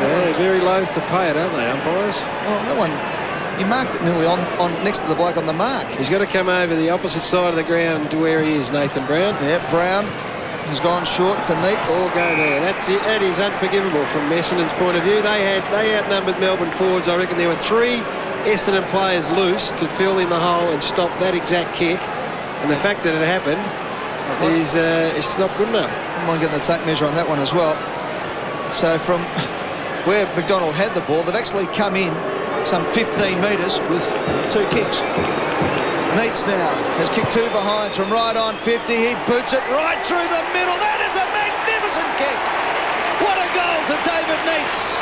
They're very loath to pay it, aren't they, umpires? Well, that one, he marked it nearly on next to the bloke on the mark. He's got to come over the opposite side of the ground to where he is, Nathan Brown. Yeah, Brown has gone short to Neitz. All go there. That's it. That is unforgivable from Essendon's point of view. They outnumbered Melbourne forwards. I reckon there were 3 Essendon players loose to fill in the hole and stop that exact kick. And the fact that it happened is it's not good enough. I might get the tape measure on that one as well. So from where McDonald had the ball, they've actually come in some 15 metres with 2 kicks. Neitz now has kicked 2 behinds from right on 50. He boots it right through the middle. That is a magnificent kick. What a goal to David Neitz.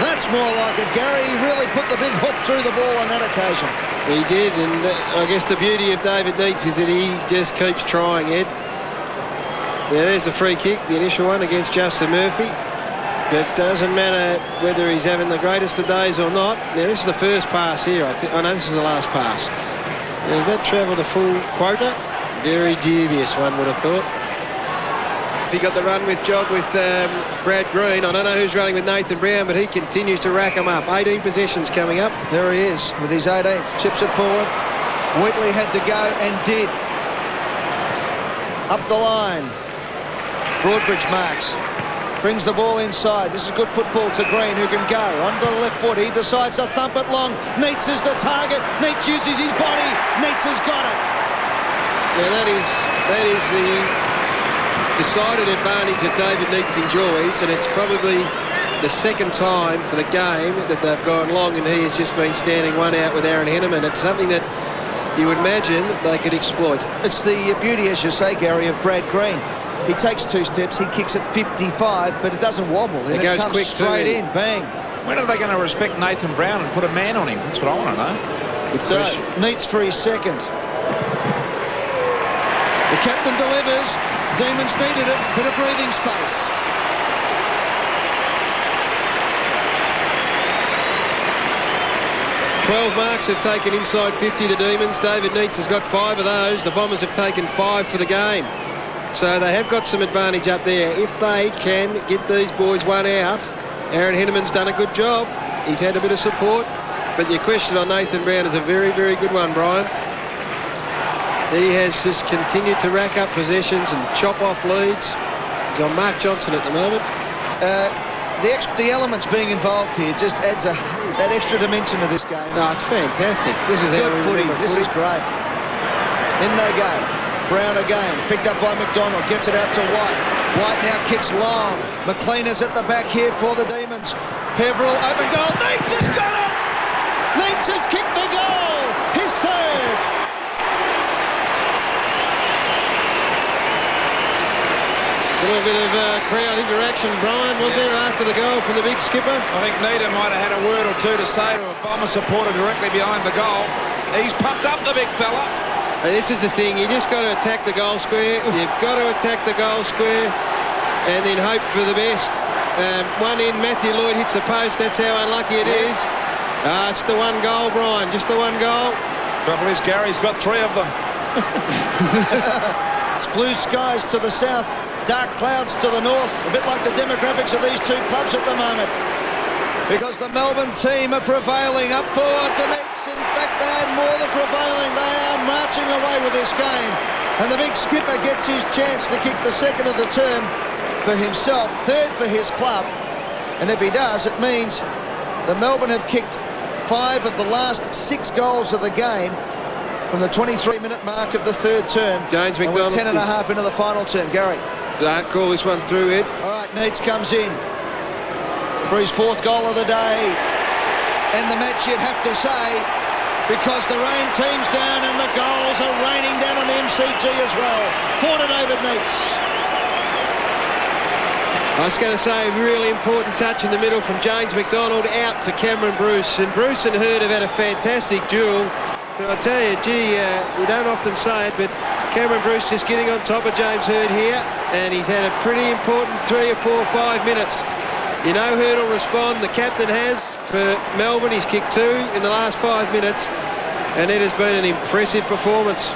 That's more like it, Gary. He really put the big hook through the ball on that occasion. He did, and I guess the beauty of David Neitz is that he just keeps trying, Ed. Yeah, there's the free kick, the initial one against Justin Murphy. But it doesn't matter whether he's having the greatest of days or not. Now, this is the first pass here. I know this is the last pass. Now, that travelled the full quota. Very dubious, one would have thought. If he got the run with job with Brad Green, I don't know who's running with Nathan Brown, but he continues to rack them up. 18 possessions coming up. There he is with his 18th. Chips it forward. Wheatley had to go and did. Up the line. Broadbridge marks. Brings the ball inside. This is good football to Green, who can go onto the left foot. He decides to thump it long. Neitz is the target. Neitz uses his body. Neitz has got it. Yeah, that is the decided advantage that David Neitz enjoys, and it's probably the second time for the game that they've gone long and he has just been standing one out with Aaron Henneman. It's something that you would imagine they could exploit. It's the beauty, as you say, Gary, of Brad Green. He takes 2 steps, he kicks at 55, but it doesn't wobble. It goes comes quick straight too. in, bang. When are they going to respect Nathan Brown and put a man on him? That's what I want to know. Good question. Neitz for his second. The captain delivers. Demons needed it. Bit of breathing space. "12 marks have taken inside 50, the Demons. David Neitz has got 5 of those. The Bombers have taken 5 for the game. So they have got some advantage up there. If they can get these boys one out, Aaron Henneman's done a good job. He's had a bit of support. But your question on Nathan Brown is a very, very good one, Brian. He has just continued to rack up possessions and chop off leads. He's on Mark Johnson at the moment. The elements being involved here just adds that extra dimension to this game. No, it's fantastic. This is how we good footy. remember This footy. is great. In they go. Brown again. Picked up by McDonald. Gets it out to White. White now kicks long. McLean is at the back here for the Demons. Peveril, open goal. Neitz has got it! Neitz has kicked the goal. His third. A little bit of crowd interaction, Brian, was there after the goal from the big skipper? I think Neitz might have had a word or two to say to a Bomber supporter directly behind the goal. He's pumped up the big fella. And this is the thing, you just got to attack the goal square. You've got to attack the goal square and then hope for the best. One in, Matthew Lloyd hits the post. That's how unlucky it is. It's the one goal, Brian, just the one goal. Trouble is, Gary's got 3 of them. It's blue skies to the south, dark clouds to the north. A bit like the demographics of these 2 clubs at the moment. Because the Melbourne team are prevailing up forward to Neitz. In fact, they are more than prevailing. They are marching away with this game. And the big skipper gets his chance to kick the second of the term for himself, 3rd for his club. And if he does, it means the Melbourne have kicked 5 of the last 6 goals of the game from the 23-minute mark of the 3rd term. James McDonald. And we're 10 and a half into the final term. Gary. Don't call this one through, Ed. All right, Neitz comes in for his 4th goal of the day. And the match, you'd have to say, because the rain team's down and the goals are raining down on the MCG as well. 4 to David Neitz. I was going to say a really important touch in the middle from James McDonald out to Cameron Bruce. And Bruce and Hurd have had a fantastic duel. But I tell you, gee, you don't often say it, but Cameron Bruce just getting on top of James Hurd here. And he's had a pretty important 3 or 4 or 5 minutes. You know Hurd will respond. The captain has for Melbourne. He's kicked 2 in the last 5 minutes. And it has been an impressive performance.